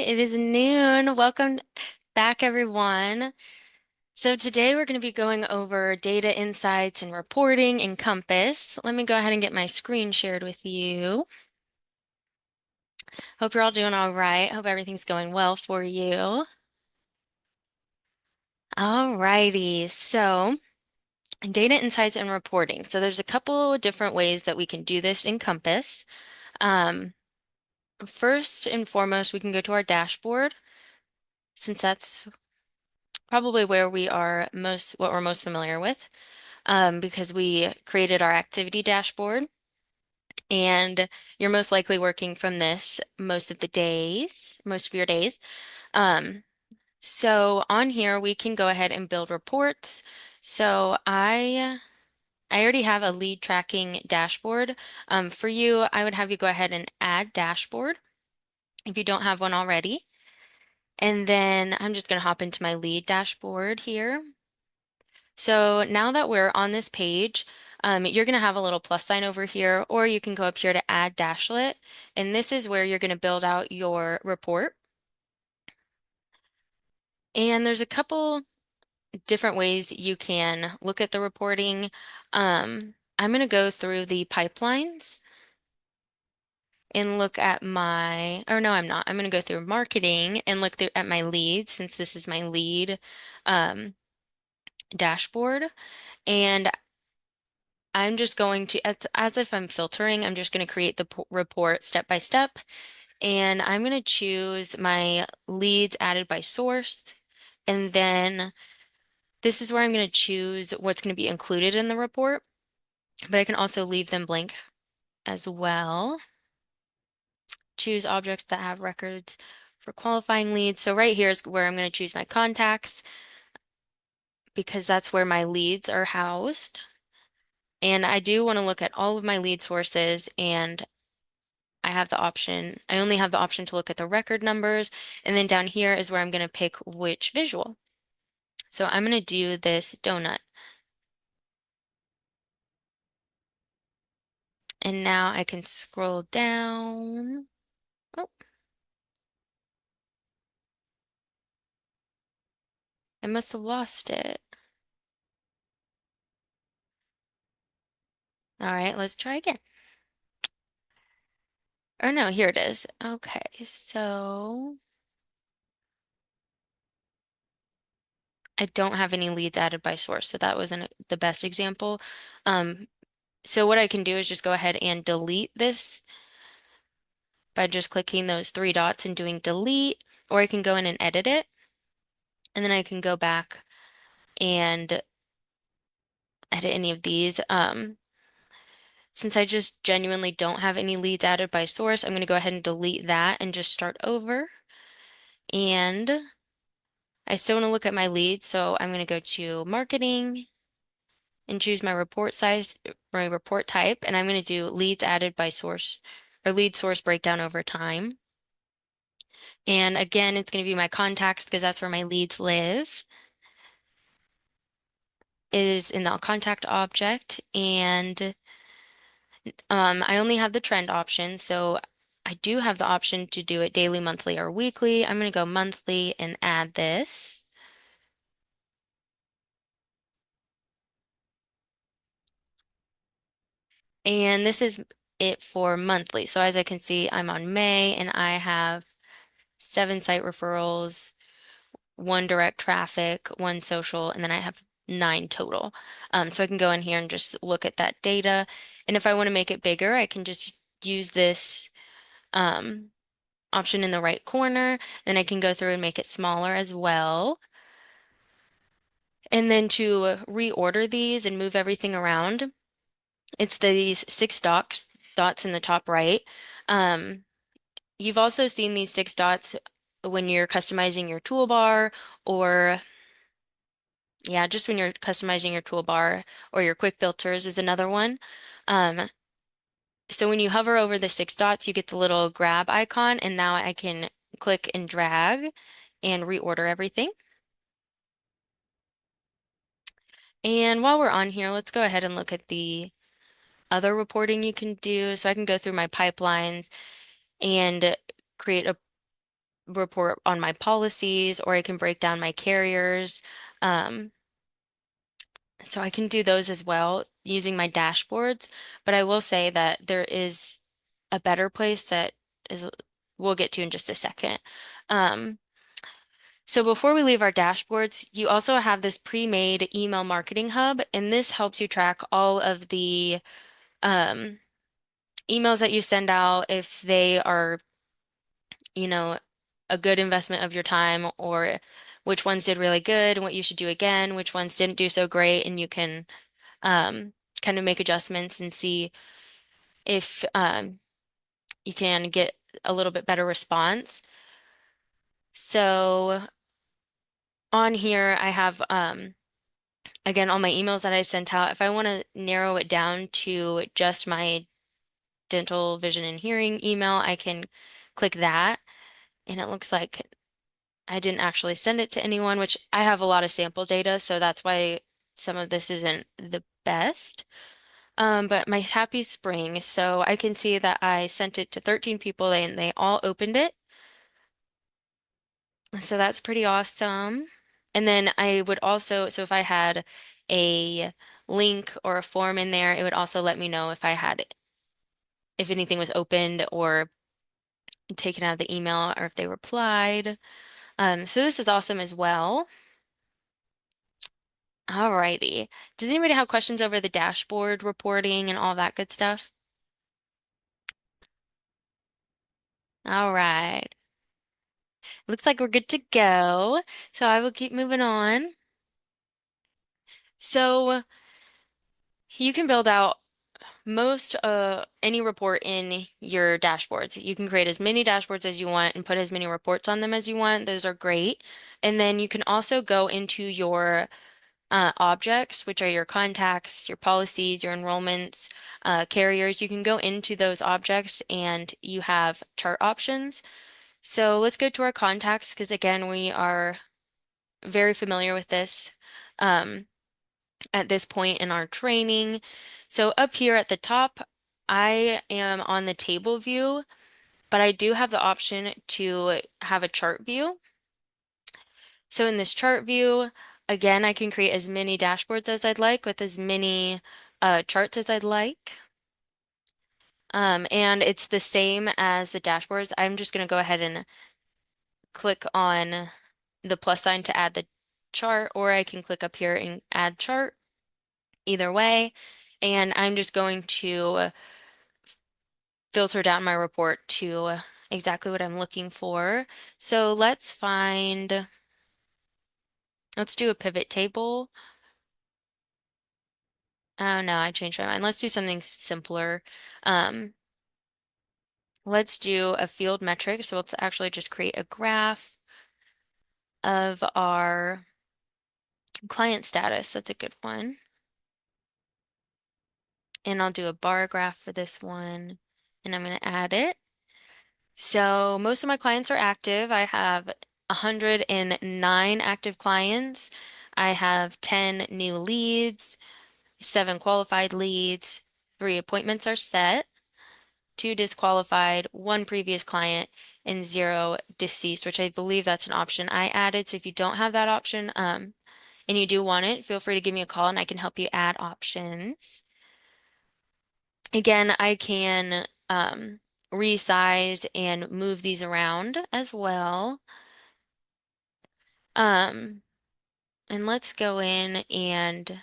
it is noon. Welcome back, everyone. So today we're going to be going over data insights and reporting in Compass. Let me go ahead and get my screen shared with you. Hope you're all doing all right. Hope everything's going well for you. All righty. So data insights and reporting. So there's a couple different ways that we can do this in Compass. Um, First and foremost, we can go to our dashboard, since that's probably where what we're most familiar with, because we created our activity dashboard, and you're most likely working from this most of your days. Um, so on here, we can go ahead and build reports. So I already have a lead tracking dashboard. For you, I would have you go ahead and add dashboard if you don't have one already. And then I'm just going to hop into my lead dashboard here. So now that we're on this page, you're going to have a little plus sign over here, or you can go up here to add dashlet. And this is where you're going to build out your report. And there's a couple different ways you can look at the reporting. I'm going to go through the pipelines and look at or no, I'm not. I'm going to go through marketing and look at my leads, since this is my lead dashboard. And I'm just going to, as if I'm filtering, I'm just going to create the report step by step. And I'm going to choose my leads added by source. And then this is where I'm going to choose what's going to be included in the report, but I can also leave them blank as well. Choose objects that have records for qualifying leads. So right here is where I'm going to choose my contacts, because that's where my leads are housed. And I do want to look at all of my lead sources, and I only have the option to look at the record numbers, and then down here is where I'm going to pick which visual. So I'm going to do this donut. And now I can scroll down. Oh, I must have lost it. All right, let's try again. Or no, here it is. Okay, so I don't have any leads added by source, so that wasn't the best example. Um, so what I can do is just go ahead and delete this by just clicking those three dots and doing delete, or I can go in and edit it, and then I can go back and edit any of these. Since I just genuinely don't have any leads added by source, I'm going to go ahead and delete that and just start over. And I still want to look at my leads, so I'm going to go to marketing and choose my report size, my report type, and I'm going to do leads added by source, or lead source breakdown over time. And again, it's going to be my contacts, because that's where my leads live, is in the contact object. And I only have the trend option, so I do have the option to do it daily, monthly, or weekly. I'm going to go monthly and add this. And this is it for monthly. So as I can see, I'm on May, and I have 7 site referrals, 1 direct traffic, 1 social, and then I have 9 total. So I can go in here and just look at that data. And if I want to make it bigger, I can just use this option in the right corner. Then I can go through and make it smaller as well. And then to reorder these and move everything around, it's these 6 dots in the top right. Um, you've also seen these 6 dots when you're customizing your toolbar, or yeah, just when you're customizing your toolbar, or your quick filters is another one. Um, so when you hover over the 6 dots, you get the little grab icon, and now I can click and drag and reorder everything. And while we're on here, let's go ahead and look at the other reporting you can do. So I can go through my pipelines and create report on my policies, or I can break down my carriers. Um, so I can do those as well using my dashboards, but I will say that there is a better place that is we'll get to in just a second. Um, so before we leave our dashboards, you also have this pre-made email marketing hub, and this helps you track all of the um, emails that you send out, if they are, you know, a good investment of your time, or which ones did really good and what you should do again, which ones didn't do so great, and you can kind of make adjustments and see if you can get a little bit better response. So on here, I have again all my emails that I sent out. If I want to narrow it down to just my dental, vision, and hearing email, I can click that, and it looks like I didn't actually send it to anyone, which I have a lot of sample data, so that's why some of this isn't the best. But my happy spring, so I can see that I sent it to 13 people and they all opened it. So that's pretty awesome. And then I would also, so if I had a link or a form in there, it would also let me know if I had, if anything was opened or taken out of the email, or if they replied. So this is awesome as well. Alrighty. Does anybody have questions over the dashboard reporting and all that good stuff? All right. Looks like we're good to go. So I will keep moving on. So you can build out most any report in your dashboards. You can create as many dashboards as you want and put as many reports on them as you want. Those are great. And then you can also go into your objects, which are your contacts, your policies, your enrollments, carriers. You can go into those objects and you have chart options. So let's go to our contacts, because again, we are very familiar with this at this point in our training. So up here at the top, I am on the table view, but I do have the option to have a chart view. So in this chart view, again, I can create as many dashboards as I'd like with as many charts as I'd like. And it's the same as the dashboards. I'm just going to go ahead and click on the plus sign to add the chart, or I can click up here and add chart, either way. And I'm just going to filter down my report to exactly what I'm looking for. So let's do a pivot table. Oh no, I changed my mind. Let's do something simpler. Um, let's do a field metric. So let's actually just create a graph of our client status. That's a good one. And I'll do a bar graph for this one, and I'm going to add it. So most of my clients are active. I have 109 active clients. I have 10 new leads, 7 qualified leads, 3 appointments are set, 2 disqualified, 1 previous client, and 0 deceased, which I believe that's an option I added. So if you don't have that option, and you do want it, feel free to give me a call and I can help you add options. Again, I can resize and move these around as well. Um, and let's go in and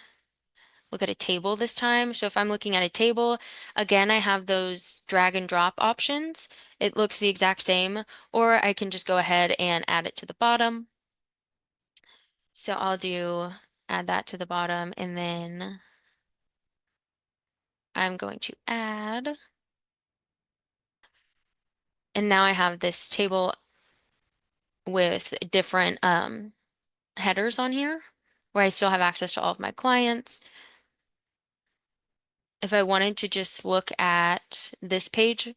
look at a table this time. So if I'm looking at a table, again, I have those drag and drop options. It looks the exact same, or I can just go ahead and add it to the bottom. So I'll add that to the bottom, and then I'm going to add, and now I have this table with different headers on here where I still have access to all of my clients. If I wanted to just look at this page,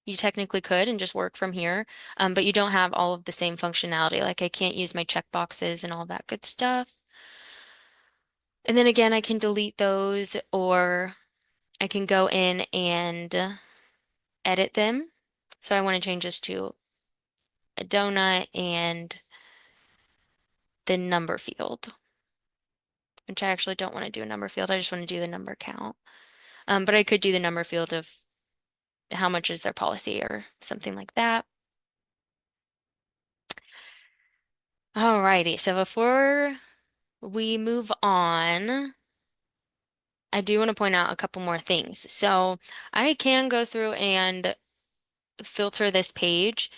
you technically could and just work from here, but you don't have all of the same functionality. Like I can't use my checkboxes and all that good stuff. And then again, I can delete those, or I can go in and edit them. So I want to change this to a donut and the number field, which I actually don't want to do a number field. I just want to do the number count. But I could do the number field of how much is their policy or something like that. Alrighty, so before we move on, I do want to point out a couple more things. So I can go through and filter this page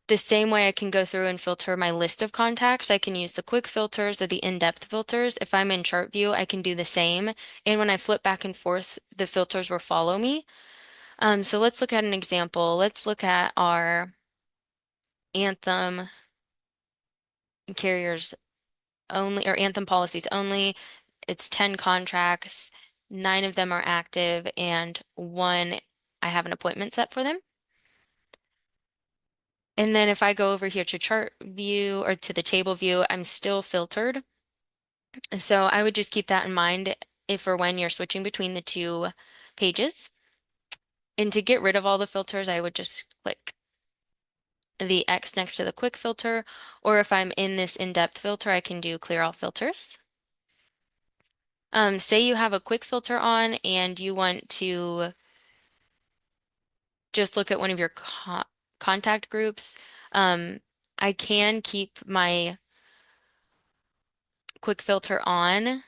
the same way I can go through and filter my list of contacts. I can use the quick filters or the in-depth filters. If I'm in chart view, I can do the same. And when I flip back and forth, the filters will follow me. So let's look at an example. Let's look at our Anthem carriers only or Anthem policies only. It's 10 contracts, 9 of them are active, and 1 I have an appointment set for them. And then if I go over here to chart view or to the table view, I'm still filtered. So I would just keep that in mind if or when you're switching between the two pages. And to get rid of all the filters, I would just click the X next to the quick filter, or if I'm in this in-depth filter, I can do clear all filters. Say you have a quick filter on and you want to just look at one of your contact groups. I can keep my quick filter on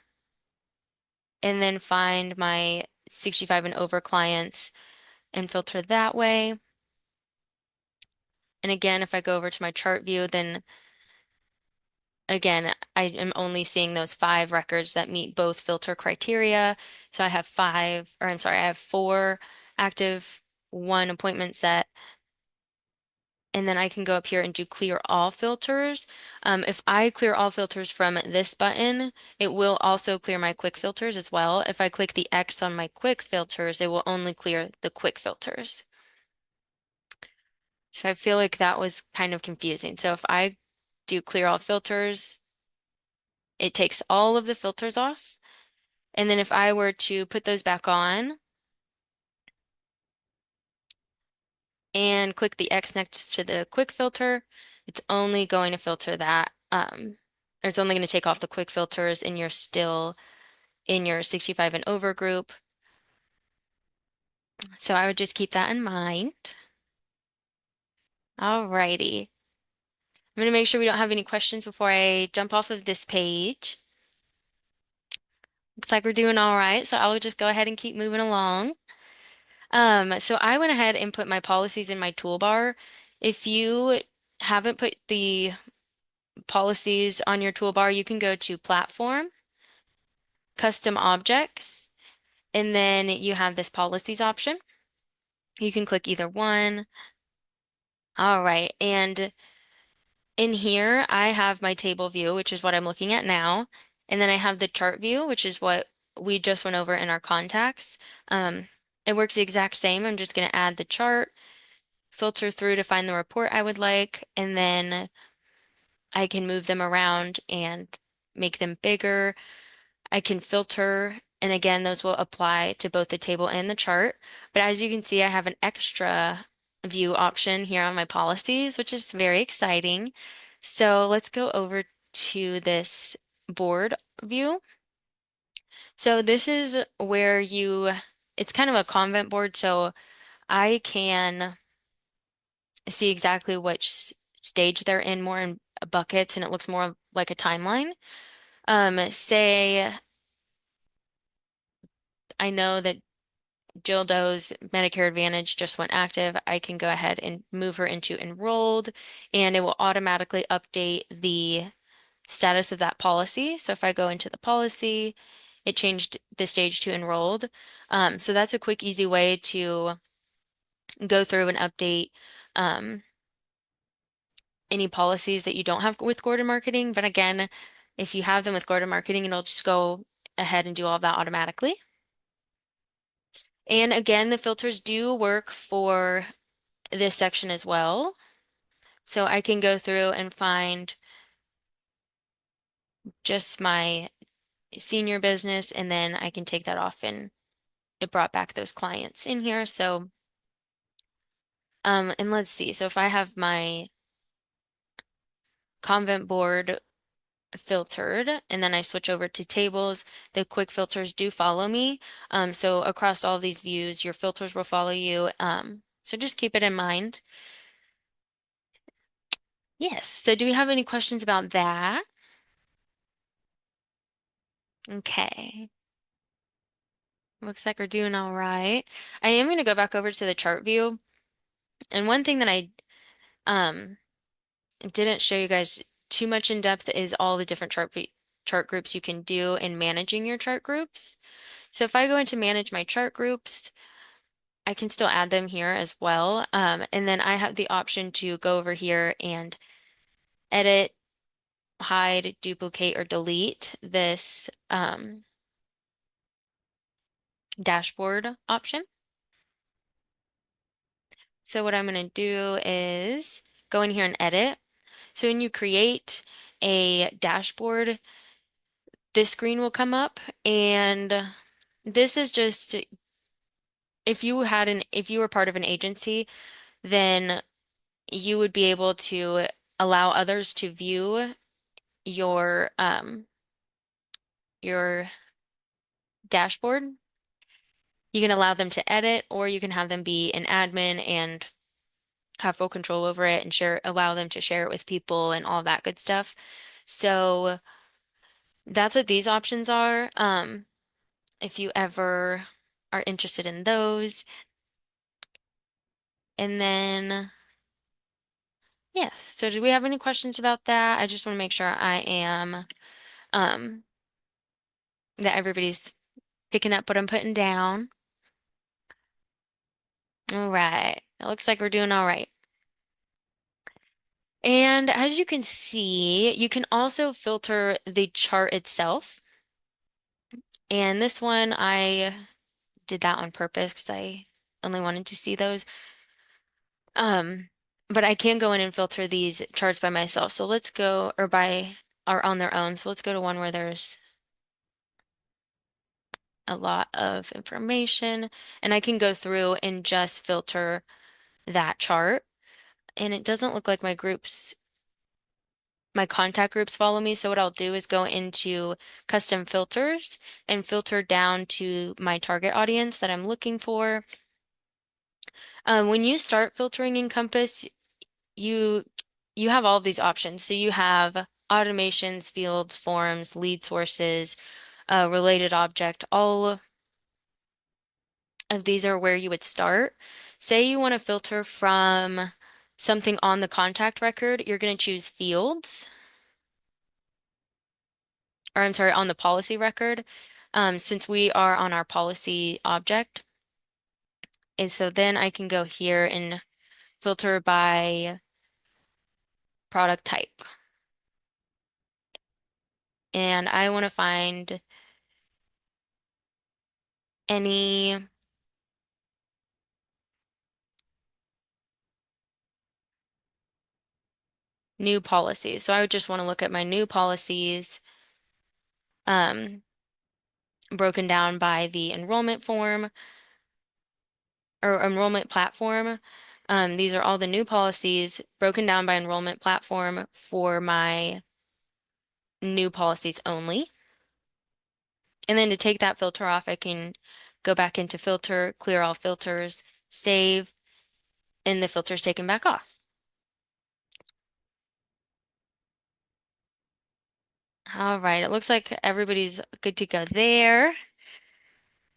and then find my 65 and over clients and filter that way. And again, if I go over to my chart view, then again, I am only seeing those 5 records that meet both filter criteria. So I have 5, or I'm sorry, I have 4 active, 1 appointment set. And then I can go up here and do clear all filters. If I clear all filters from this button, it will also clear my quick filters as well. If I click the X on my quick filters, it will only clear the quick filters. So I feel like that was kind of confusing. So if I do clear all filters, it takes all of the filters off. And then if I were to put those back on and click the X next to the quick filter, it's only going to filter that, or it's only going to take off the quick filters and you're still in your 65 and over group. So I would just keep that in mind. Alrighty. I'm going to make sure we don't have any questions before I jump off of this page. Looks like we're doing all right, so I'll just go ahead and keep moving along. So I went ahead and put my policies in my toolbar. If you haven't put the policies on your toolbar, you can go to Platform, Custom Objects, and then you have this Policies option. You can click either one. All right, and in here, I have my table view, which is what I'm looking at now. And then I have the chart view, which is what we just went over in our contacts. It works the exact same. I'm just going to add the chart, filter through to find the report I would like, and then I can move them around and make them bigger. I can filter, and again, those will apply to both the table and the chart. But as you can see, I have an extra view option here on my policies, which is very exciting. So let's go over to this board view. So this is where it's kind of a convent board, so I can see exactly which stage they're in more in buckets, and it looks more like a timeline. Say I know that Jill Doe's Medicare Advantage just went active. I can go ahead and move her into enrolled, and it will automatically update the status of that policy. So if I go into the policy, it changed the stage to enrolled. So that's a quick, easy way to go through and update any policies that you don't have with Gordon Marketing. But again, if you have them with Gordon Marketing, it'll just go ahead and do all that automatically. And again, the filters do work for this section as well. So I can go through and find just my senior business, and then I can take that off and it brought back those clients in here. So And let's see. So if I have my convent board filtered and then I switch over to tables, the quick filters do follow me. So across all these views, your filters will follow you. So just keep it in mind. Yes. So do we have any questions about that? Okay. Looks like we're doing all right. I am going to go back over to the chart view. And one thing that I um, didn't show you guys too much in depth is all the different chart groups you can do in managing your chart groups. So if I go into manage my chart groups, I can still add them here as well. And then I have the option to go over here and edit, hide, duplicate, or delete this dashboard option. So what I'm going to do is go in here and edit. So when you create a dashboard, this screen will come up, and this is just if you were part of an agency, then you would be able to allow others to view your dashboard. You can allow them to edit, or you can have them be an admin and have full control over it and allow them to share it with people and all that good stuff. So that's what these options are. If you ever are interested in those. And then, yes. So do we have any questions about that? I just want to make sure um, that everybody's picking up what I'm putting down. All right. It looks like we're doing all right. And as you can see, you can also filter the chart itself. And this one, I did that on purpose because I only wanted to see those. But I can go in and filter these charts by myself. So let's go, or on their own. So let's go to one where there's a lot of information, and I can go through and just filter that chart. And it doesn't look like my contact groups follow me. So what I'll do is go into custom filters and filter down to my target audience that I'm looking for. When you start filtering in Compass, you you have all of these options. So you have automations, fields, forms, lead sources, related object. All of these are where you would start. Say you want to filter from something on the contact record, you're going to choose fields, or I'm sorry, on the policy record, since we are on our policy object. And so then I can go here and filter by product type. And I want to find any new policies. So I would just want to look at my new policies, um, broken down by the enrollment form or enrollment platform. These are all the new policies broken down by enrollment platform for my new policies only. And then to take that filter off, I can go back into filter, clear all filters, save, and the filter's taken back off. All right, it looks like everybody's good to go there.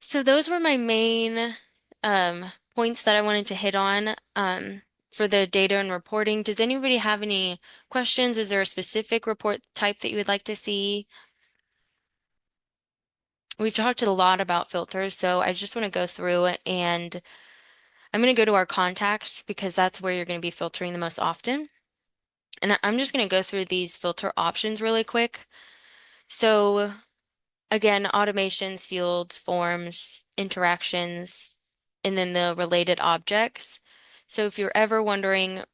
So those were my main points that I wanted to hit on for the data and reporting. Does anybody have any questions? Is there a specific report type that you would like to see? We've talked a lot about filters, so I just want to go through it, and I'm going to go to our contacts because that's where you're going to be filtering the most often. And I'm just going to go through these filter options really quick. So again, automations, fields, forms, interactions, and then the related objects. So if you're ever wondering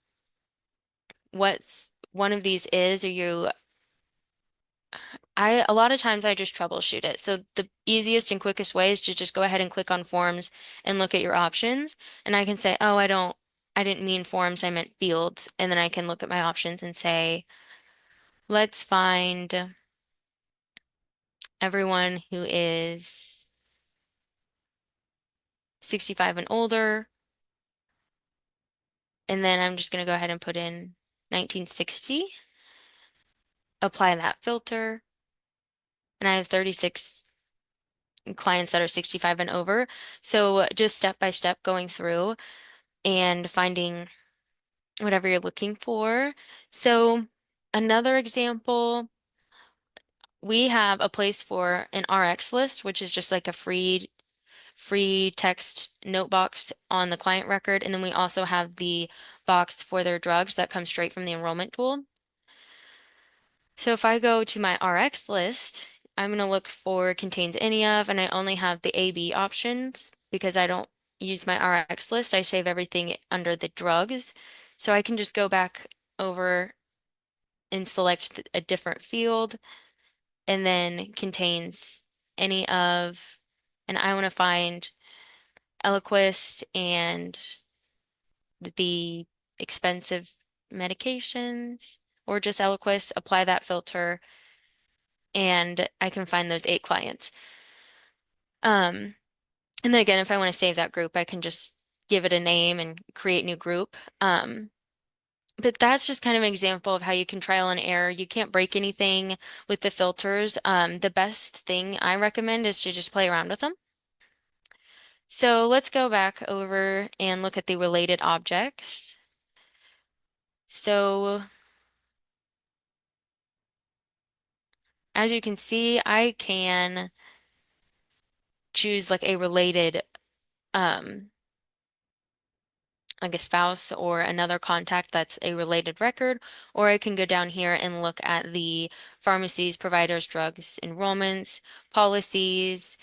what's one of these is, or a lot of times I just troubleshoot it. So the easiest and quickest way is to just go ahead and click on forms and look at your options. And I can say, oh, I I didn't mean forms, I meant fields. And then I can look at my options and say, let's find everyone who is 65 and older. And then I'm just going to go ahead and put in 1960, apply that filter. And I have 36 clients that are 65 and over. So just step by step going through and finding whatever you're looking for. So another example, we have a place for an RX list, which is just like a free text note box on the client record. And then we also have the box for their drugs that comes straight from the enrollment tool. So if I go to my RX list, I'm going to look for contains any of, and I only have the AB options because I don't use my RX list. I save everything under the drugs. So I can just go back over and select a different field and then contains any of, and I want to find Eliquis and the expensive medications or just Eliquis, apply that filter, and I can find those 8 clients. And then again, if I want to save that group, I can just give it a name and create new group. But that's just kind of an example of how you can trial and error. You can't break anything with the filters. The best thing I recommend is to just play around with them. So let's go back over and look at the related objects. So as you can see, I can choose like a related, um, like a spouse or another contact that's a related record, or I can go down here and look at the pharmacies, providers, drugs, enrollments, policies,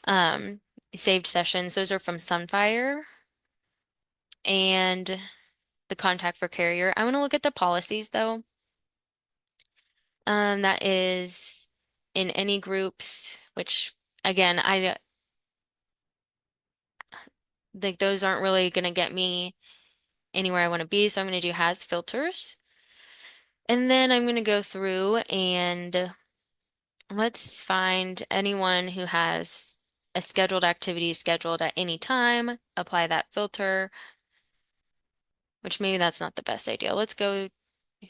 um, saved sessions. Those are from Sunfire. And the contact for carrier. I want to look at the policies though. That is in any groups, which again, I think those aren't really going to get me anywhere I want to be. So I'm going to do has filters. And then I'm going to go through and let's find anyone who has a scheduled activity scheduled at any time, apply that filter, which maybe that's not the best idea. Let's go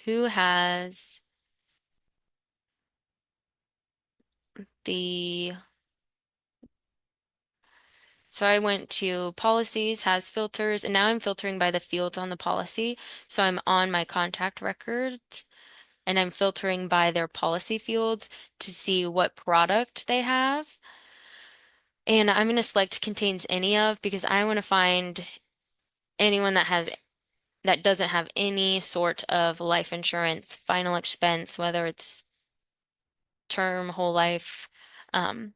who has the, so I went to policies, has filters, and now I'm filtering by the fields on the policy. So I'm on my contact records and I'm filtering by their policy fields to see what product they have. And I'm going to select contains any of because I want to find anyone that doesn't have any sort of life insurance, final expense, whether it's term, whole life, um,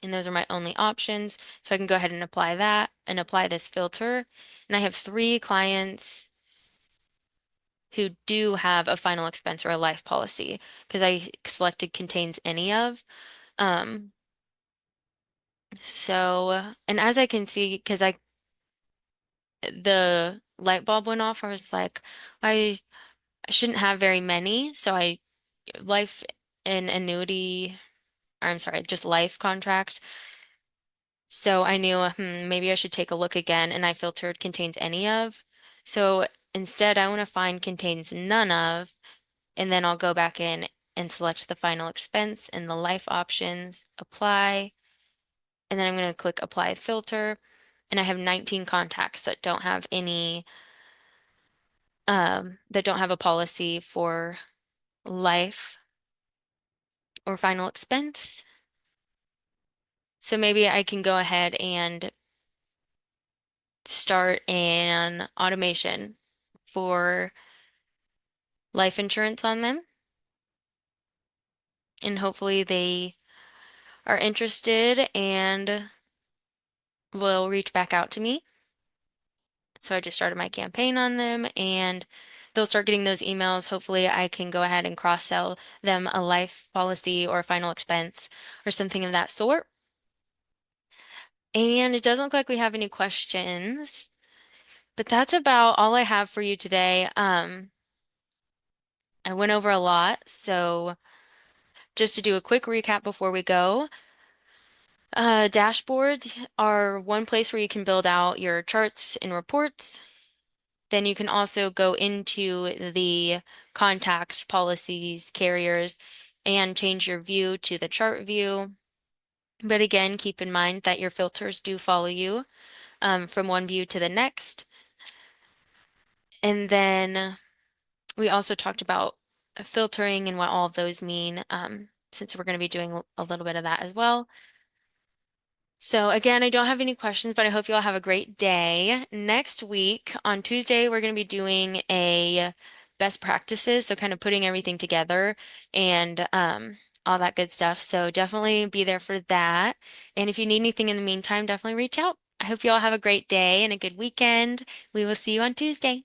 and those are my only options. So I can go ahead and apply that and apply this filter. And I have 3 clients who do have a final expense or a life policy because I selected contains any of. Um, and as I can see, because the light bulb went off, I was like, I shouldn't have very many. So life and annuity, or I'm sorry, just life contracts. So I knew, maybe I should take a look again, and I filtered contains any of. So instead, I want to find contains none of, and then I'll go back in and select the final expense and the life options, apply, and then I'm going to click apply filter, and I have 19 contacts that don't have any, that don't have a policy for life or final expense. So maybe I can go ahead and start an automation for life insurance on them. And hopefully they are interested and will reach back out to me. So I just started my campaign on them and they'll start getting those emails. Hopefully I can go ahead and cross-sell them a life policy or a final expense or something of that sort. And it doesn't look like we have any questions. But that's about all I have for you today. I went over a lot, so just to do a quick recap before we go, dashboards are one place where you can build out your charts and reports. Then you can also go into the contacts, policies, carriers, and change your view to the chart view. But again, keep in mind that your filters do follow you from one view to the next. And then we also talked about filtering and what all of those mean, since we're going to be doing a little bit of that as well. So again, I don't have any questions, but I hope you all have a great day. Next week on Tuesday, we're going to be doing a best practices, so kind of putting everything together and all that good stuff. So definitely be there for that. And if you need anything in the meantime, definitely reach out. I hope you all have a great day and a good weekend. We will see you on Tuesday.